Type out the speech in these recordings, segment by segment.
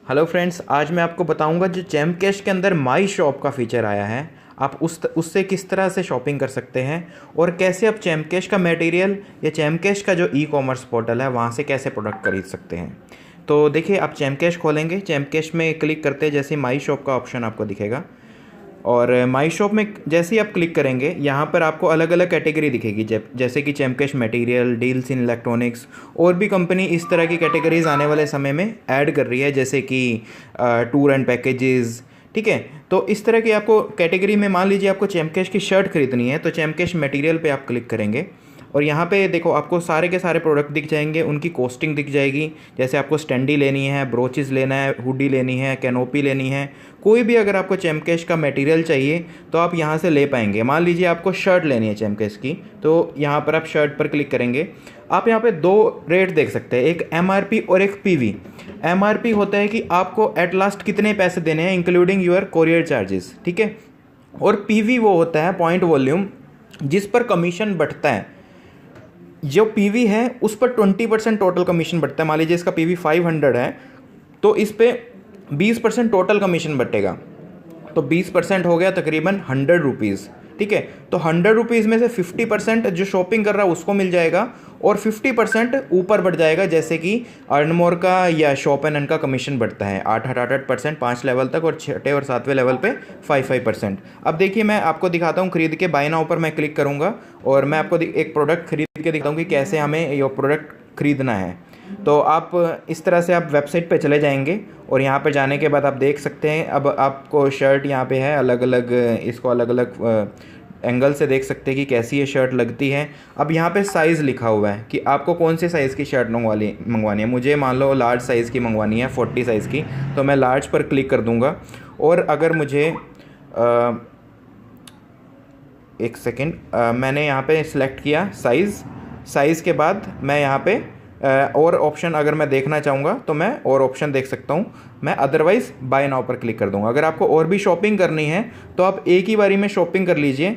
Hello friends, आज मैं आपको बताऊंगा जो जेम कैश के अंदर माई शॉप का फीचर आया है। आप उससे किस तरह से शॉपिंग कर सकते हैं और कैसे आप जेम कैश का मटेरियल या जेम कैश का जो ई कॉमर्स पोर्टल है वहाँ से कैसे प्रोडक्ट खरीद सकते हैं। तो देखिए, आप जेम कैश खोलेंगे, जेम कैश में क्लिक करते हैं जैसे माई शॉप का ऑप्शन आपको दिखेगा। और माई शॉप में जैसे ही आप क्लिक करेंगे यहाँ पर आपको अलग अलग कैटेगरी दिखेगी, जैसे कि चैमकेश मटेरियल, डील्स इन इलेक्ट्रॉनिक्स। और भी कंपनी इस तरह की कैटेगरीज आने वाले समय में ऐड कर रही है, जैसे कि टूर एंड पैकेजेस। ठीक है, तो इस तरह की आपको कैटेगरी में मान लीजिए आपको चैमकेश की शर्ट खरीदनी है तो चैमकेश मटेरियल पे आप क्लिक करेंगे और यहाँ पे देखो आपको सारे के सारे प्रोडक्ट दिख जाएंगे, उनकी कॉस्टिंग दिख जाएगी। जैसे आपको स्टैंडी लेनी है, ब्रोचेस लेना है, हुडी लेनी है, कैनोपी लेनी है, कोई भी अगर आपको चैमकेश का मटेरियल चाहिए तो आप यहाँ से ले पाएंगे। मान लीजिए आपको शर्ट लेनी है चैमकेश की, तो यहाँ पर आप शर्ट पर क्लिक करेंगे। आप यहाँ पे दो रेट देख सकते हैं, एक एमआरपी और एक पीवी। एमआरपी होता है कि आपको एट लास्ट कितने पैसे देने हैं इंक्लूडिंग योर कोरियर चार्जेस, ठीक है। और पीवी वो होता है पॉइंट वॉल्यूम, जिस पर कमीशन बढ़ता है। जो पीवी है उस पर 20% टोटल कमीशन बढ़ता है। मान लीजिए इसका पीवी 500 है तो इस पे 20% टोटल कमीशन बटेगा, तो 20% हो गया तकरीबन 100 रुपीज़। ठीक है, तो 100 रुपीज़ में से 50% जो शॉपिंग कर रहा है उसको मिल जाएगा और 50% ऊपर बढ़ जाएगा, जैसे कि अर्नमोर का या शॉप एंड का कमीशन बढ़ता है 8% 5 लेवल तक, और 6 और 7वें लेवल पे 5%। अब देखिए, मैं आपको दिखाता हूँ खरीद के। बाय नाउ पर मैं क्लिक करूँगा और मैं आपको एक प्रोडक्ट खरीद के दिखाता हूँ कि कैसे हमें ये प्रोडक्ट खरीदना है। तो आप इस तरह से आप वेबसाइट पे चले जाएंगे और यहाँ पे जाने के बाद आप देख सकते हैं, अब आपको शर्ट यहाँ पे है अलग अलग, इसको अलग अलग एंगल से देख सकते हैं कि कैसी ये शर्ट लगती है। अब यहाँ पे साइज़ लिखा हुआ है कि आपको कौन से साइज़ की शर्ट मंगवानी है। मुझे मान लो लार्ज साइज़ की मंगवानी है, 40 साइज़ की, तो मैं लार्ज पर क्लिक कर दूँगा। और अगर मुझे एक सेकेंड, मैंने यहाँ पे सिलेक्ट किया साइज़ के बाद मैं यहाँ पे और ऑप्शन अगर मैं देखना चाहूँगा तो मैं और ऑप्शन देख सकता हूँ। मैं अदरवाइज़ बाय नाउ पर क्लिक कर दूँगा। अगर आपको और भी शॉपिंग करनी है तो आप एक ही बारी में शॉपिंग कर लीजिए।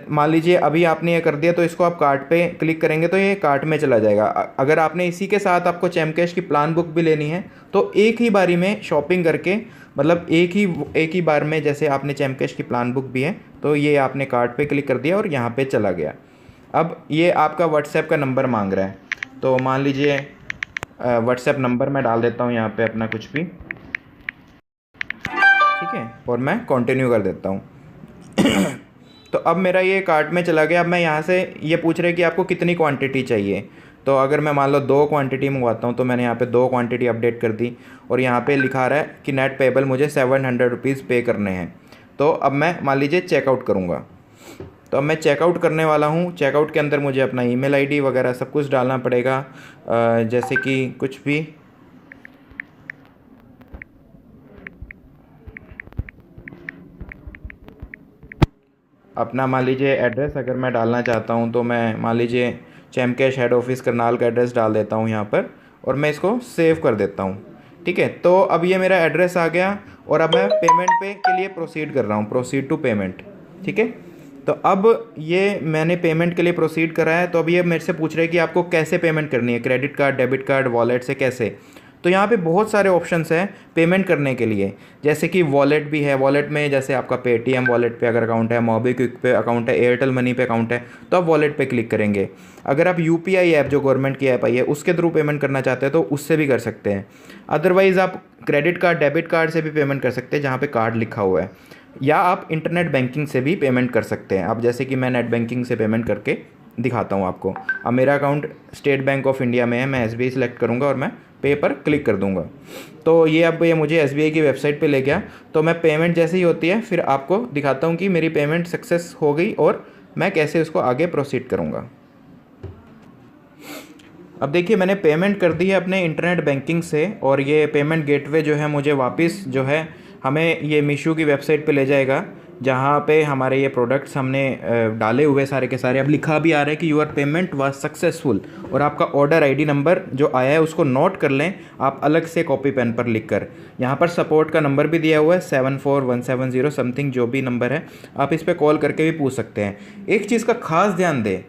मान लीजिए अभी आपने ये कर दिया तो इसको आप कार्ट पे क्लिक करेंगे तो ये कार्ट में चला जाएगा। अगर आपने इसी के साथ आपको चैमकेश की प्लान बुक भी लेनी है तो एक ही बारी में शॉपिंग करके, मतलब एक ही बार में, जैसे आपने चैमकेश की प्लान बुक भी है तो ये आपने कार्ट पे क्लिक कर दिया और यहाँ पे चला गया। अब ये आपका व्हाट्सएप का नंबर मांग रहा है, तो मान लीजिए व्हाट्सएप नंबर मैं डाल देता हूँ यहाँ पे अपना कुछ भी, ठीक है, और मैं कंटिन्यू कर देता हूँ। तो अब मेरा ये कार्ट में चला गया। अब मैं यहाँ से ये पूछ रहे कि आपको कितनी क्वांटिटी चाहिए, तो अगर मैं मान लो 2 क्वांटिटी मंगवाता हूँ तो मैंने यहाँ पे 2 क्वांटिटी अपडेट कर दी और यहाँ पे लिखा रहा है कि नेट पेबल मुझे 700 रुपीज़ पे करने हैं। तो अब मैं मान लीजिए चेकआउट करूँगा, तो अब मैं चेकआउट करने वाला हूँ। चेकआउट के अंदर मुझे अपना ईमेल आईडी वगैरह सब कुछ डालना पड़ेगा, जैसे कि कुछ भी अपना, मान लीजिए एड्रेस अगर मैं डालना चाहता हूँ तो मैं मान लीजिए चैमकेश हेड ऑफिस करनाल का एड्रेस डाल देता हूँ यहाँ पर और मैं इसको सेव कर देता हूँ। ठीक है, तो अब ये मेरा एड्रेस आ गया और अब मैं पेमेंट पे के लिए प्रोसीड कर रहा हूँ, प्रोसीड टू पेमेंट। ठीक है, तो अब ये मैंने पेमेंट के लिए प्रोसीड करा है। तो अब ये मेरे से पूछ रहे हैं कि आपको कैसे पेमेंट करनी है, credit card, debit card, wallet से कैसे। तो यहाँ पे बहुत सारे ऑप्शंस हैं पेमेंट करने के लिए, जैसे कि वॉलेट भी है। वॉलेट में जैसे आपका पेटीएम वॉलेट पे अगर अकाउंट है, मोबीक्विक पे अकाउंट है, एयरटेल मनी पे अकाउंट है, तो आप वॉलेट पे क्लिक करेंगे। अगर आप यूपीआई ऐप, जो गवर्नमेंट की ऐप आई है, उसके थ्रू पेमेंट करना चाहते हैं तो उससे भी कर सकते हैं। अदरवाइज़ आप क्रेडिट कार्ड, डेबिट कार्ड से भी पेमेंट कर सकते हैं जहाँ पर कार्ड लिखा हुआ है, या आप इंटरनेट बैंकिंग से भी पेमेंट कर सकते हैं। अब जैसे कि मैं नेट बैंकिंग से पेमेंट करके दिखाता हूँ आपको। अब मेरा account state bank of India में है, मैं एसबीआई सेलेक्ट करूँगा और मैं पे पर क्लिक कर दूंगा। तो ये अब ये मुझे एसबीआई की वेबसाइट पे ले गया। तो मैं पेमेंट जैसे ही होती है फिर आपको दिखाता हूँ कि मेरी पेमेंट सक्सेस हो गई और मैं कैसे उसको आगे प्रोसीड करूँगा। अब देखिए, मैंने पेमेंट कर दी है अपने इंटरनेट बैंकिंग से और ये पेमेंट गेटवे जो है मुझे वापस जो है हमें ये मीशो की वेबसाइट पे ले जाएगा, जहाँ पे हमारे ये प्रोडक्ट्स हमने डाले हुए सारे के सारे। अब लिखा भी आ रहा है कि यूर पेमेंट वाज सक्सेसफुल, और आपका ऑर्डर आईडी नंबर जो आया है उसको नोट कर लें आप अलग से कॉपी पेन पर लिख कर। यहाँ पर सपोर्ट का नंबर भी दिया हुआ है 74170 समथिंग, जो भी नंबर है आप इस पर कॉल करके भी पूछ सकते हैं। एक चीज़ का खास ध्यान दें,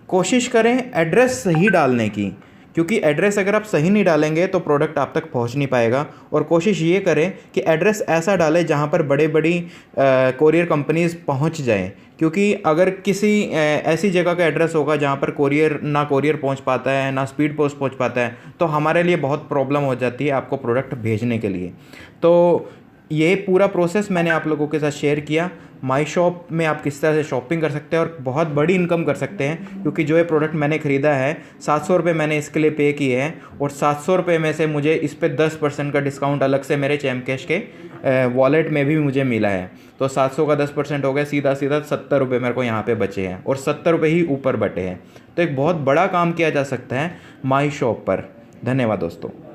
कोशिश करें एड्रेस सही डालने की, क्योंकि एड्रेस अगर आप सही नहीं डालेंगे तो प्रोडक्ट आप तक पहुंच नहीं पाएगा। और कोशिश ये करें कि एड्रेस ऐसा डालें जहां पर बड़े बड़ी कोरियर कंपनीज पहुंच जाएं, क्योंकि अगर किसी ऐसी जगह का एड्रेस होगा जहां पर कोरियर पहुंच पाता है ना स्पीड पोस्ट पहुंच पाता है, तो हमारे लिए बहुत प्रॉब्लम हो जाती है आपको प्रोडक्ट भेजने के लिए। तो ये पूरा प्रोसेस मैंने आप लोगों के साथ शेयर किया। माई शॉप में आप किस तरह से शॉपिंग कर सकते हैं और बहुत बड़ी इनकम कर सकते हैं, क्योंकि जो ये प्रोडक्ट मैंने ख़रीदा है 700 रुपये मैंने इसके लिए पे किए हैं, और 700 रुपये में से मुझे इस पर 10% का डिस्काउंट अलग से मेरे चैम कैश के वॉलेट में भी मुझे मिला है। तो 700 का 10% हो गया, सीधा सीधा 70 रुपये मेरे को यहाँ पे बचे हैं, और 70 रुपये ही ऊपर बटे हैं। तो एक बहुत बड़ा काम किया जा सकता है माई शॉप पर। धन्यवाद दोस्तों।